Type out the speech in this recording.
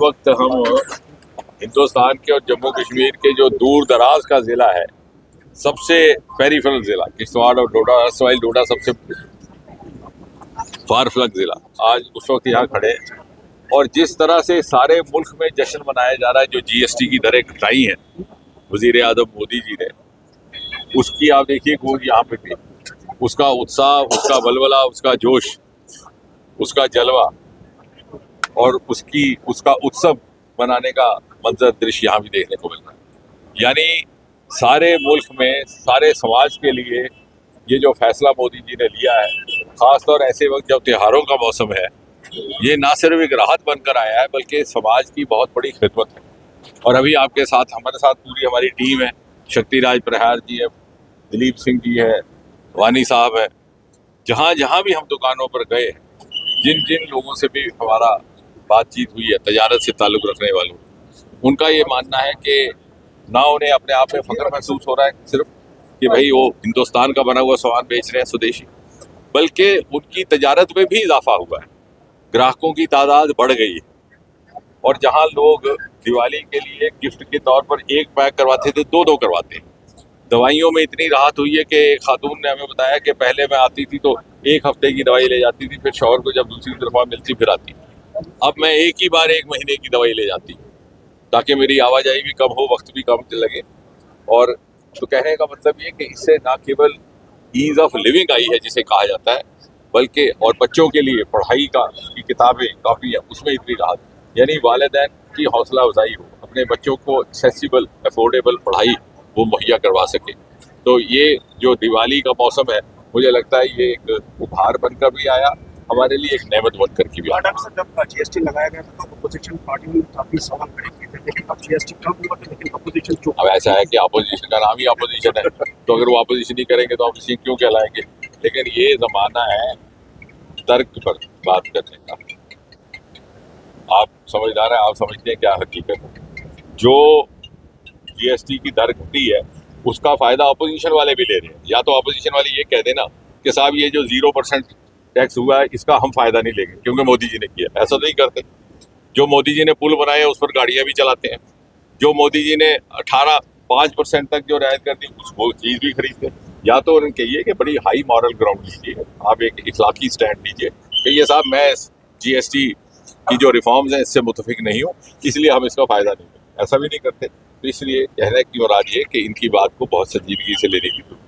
वक्त हम हिंदुस्तान के और जम्मू कश्मीर के जो दूर दराज का ज़िला है, सबसे पेरिफेरल ज़िला किश्तवाड़ और डोडा, सवाइल डोडा सबसे फार फ्लंग ज़िला, आज उस वक्त यहाँ खड़े हैं। और जिस तरह से सारे मुल्क में जश्न मनाया जा रहा है, जो जीएसटी की दरें घटाई हैं वज़ीर आज़म मोदी जी ने, उसकी आप देखिए गूंज यहाँ पे भी, उसका उत्साह, उसका बलबला, उसका जोश, उसका जलवा और उसका उत्सव मनाने का मंजर दृश्य यहाँ भी देखने को मिल रहा है। यानी सारे मुल्क में, सारे समाज के लिए ये जो फैसला मोदी जी ने लिया है, खासतौर ऐसे वक्त जब त्योहारों का मौसम है, ये ना सिर्फ एक राहत बनकर आया है बल्कि समाज की बहुत बड़ी खिदमत है। और अभी आपके साथ, हमारे साथ पूरी हमारी टीम है, शक्तिराज प्रहार जी है, दिलीप सिंह जी है, वानी साहब है। जहाँ जहाँ भी हम दुकानों पर गए हैं, जिन जिन लोगों से भी हमारा बातचीत हुई है तजारत से ताल्लुक़ रखने वालों, उनका ये मानना है कि ना उन्हें अपने आप में फ़ख्र महसूस हो रहा है सिर्फ कि भाई वो हिंदुस्तान का बना हुआ सामान बेच रहे हैं स्वदेशी, बल्कि उनकी तजारत में भी इजाफा हुआ है, ग्राहकों की तादाद बढ़ गई है। और जहाँ लोग दिवाली के लिए गिफ्ट के तौर पर एक पैक करवाते थे, दो करवाते हैं। दवाइयों में इतनी राहत हुई है कि खातून ने हमें बताया कि पहले मैं आती थी तो एक हफ्ते की दवाई ले जाती थी, फिर शौहर को जब दूसरी दफ़ा मिलती फिर आती। अब मैं एक ही बार 1 महीने की दवाई ले जाती हूँ, ताकि मेरी आवाजाही भी कम हो, वक्त भी कम लगे। और तो कहने का मतलब ये कि इससे ना केवल ईज़ ऑफ लिविंग आई है जिसे कहा जाता है, बल्कि और बच्चों के लिए पढ़ाई की किताबें, कापियाँ, उसमें इतनी राहत, यानी वालिदैन की हौसला अफजाई हो, अपने बच्चों को एक्सेसिबल, अफोर्डेबल पढ़ाई वो मुहैया करवा सके। तो ये जो दिवाली का मौसम है, मुझे लगता है ये एक उपहार बनकर भी आया, हमारे लिए एक नेमत बनकर की भी आया। डॉक्टर साहब, जब जीएसटी लगाया गया था तो अपोजिशन पार्टी ने काफी सवाल खड़े किए थे, लेकिन अब जीएसटी कम हुआ तो लेकिन अपोजिशन चुप। अब ऐसा है कि अपोजिशन का नाम ही अपोजिशन है, तो अगर वो अपोजिशन ही करेंगे तो अपोजिशन क्यों कहलाएंगे। लेकिन ये ज़माना है तर्क पर बात करने का। आप समझदार हैं, आप समझते हैं क्या हकीकत। जो जीएसटी की दर घटी है उसका फ़ायदा अपोजिशन वाले भी ले रहे हैं। या तो अपोजिशन वाले ये कह देना कि साहब ये जो 0% टैक्स हुआ है इसका हम फ़ायदा नहीं लेंगे क्योंकि मोदी जी ने किया। ऐसा नहीं करते। जो मोदी जी ने पुल बनाए उस पर गाड़ियाँ भी चलाते हैं। जो मोदी जी ने 5% तक जो रियायत कर दी वो चीज़ भी खरीदते हैं। या तो उन्हें कहिए कि बड़ी हाई मॉरल ग्राउंड लीजिए, आप एक इखलाकी स्टैंड लीजिए कि ये साहब मैं जीएसटी की जो रिफॉर्म्स हैं इससे मुतफिक नहीं हूँ, इसलिए हम इसका फ़ायदा नहीं लेंगे। ऐसा भी नहीं करते। तो इसलिए कहने की मुराद ये कि इनकी बात को बहुत संजीदगी से लेने की जरूरत है।